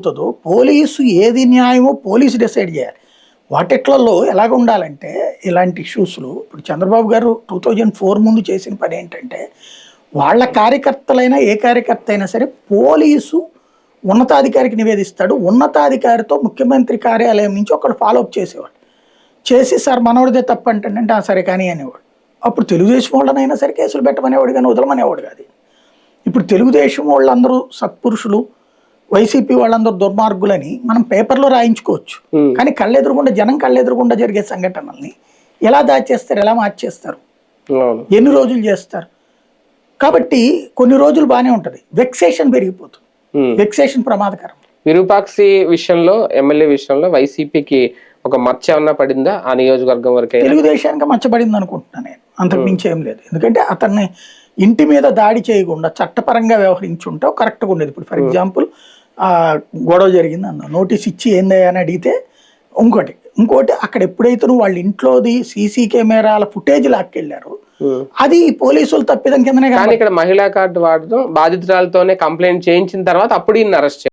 అవుతుందో పోలీసు ఏది న్యాయమో police decide చేయాలి. వాటిట్లలో ఎలాగ ఉండాలంటే ఇలాంటి ఇష్యూస్లో ఇప్పుడు చంద్రబాబు గారు 2004 ముందు చేసిన పని ఏంటంటే వాళ్ళ కార్యకర్తలైనా ఏ కార్యకర్త అయినా సరే పోలీసు ఉన్నతాధికారికి నివేదిస్తాడు. ఉన్నతాధికారితో ముఖ్యమంత్రి కార్యాలయం నుంచి ఒకడు ఫాలోఅప్ చేసేవాడు. చేసి సార్ మనోడిదే తప్పు అంటే సరే కానీ అనేవాడు. అప్పుడు తెలుగుదేశం వాళ్ళనైనా సరే కేసులు పెట్టమనేవాడు కానీ వదలమనేవాడు కాదు. ఇప్పుడు తెలుగుదేశం వాళ్ళందరూ సత్పురుషులు, వైసీపీ వాళ్ళందరూ దుర్మార్గులని మనం పేపర్లో రాయించుకోవచ్చు. కానీ కళ్ళెదురుగుండా జనం కళ్ళెదురుగుండా జరిగే సంఘటనల్ని ఎలా దాచేస్తారు, ఎలా మార్చేస్తారు, ఎన్ని రోజులు చేస్తారు? కాబట్టి కొన్ని రోజులు బాగానే ఉంటది, వెక్సేషన్ పెరిగిపోతుంది. వెక్సేషన్ ప్రమాదకరం. విరూపాక్షి విషయంలో, ఎమ్మెల్యే విషయంలో వైసీపీకి ఒక మచ్చ ఏమన్నా పడిందా ఆ నియోజకవర్గం వరకు? తెలుగుదేశానికి మచ్చబడింది అనుకుంటున్నాను నేను, అంతకు మించి ఏం లేదు. ఎందుకంటే అతన్ని ఇంటి మీద దాడి చేయకుండా చట్టపరంగా వ్యవహరించుంటే కరెక్ట్గా ఉండేది. ఇప్పుడు ఫర్ ఎగ్జాంపుల్ గొడవ జరిగింది అన్న నోటీస్ ఇచ్చి ఏందయ్యా అని అడిగితే ఇంకోటి అక్కడ ఎప్పుడైతే వాళ్ళ ఇంట్లోది సీసీ కెమెరాల ఫుటేజ్ లాక్కెళ్ళారు, అది పోలీసులు తప్పిదం కిందనే. కానీ ఇక్కడ మహిళా కార్డు వాడడం బాధితురాలతోనే కంప్లైంట్ చేయించిన తర్వాత అప్పుడు ఈయన అరెస్ట్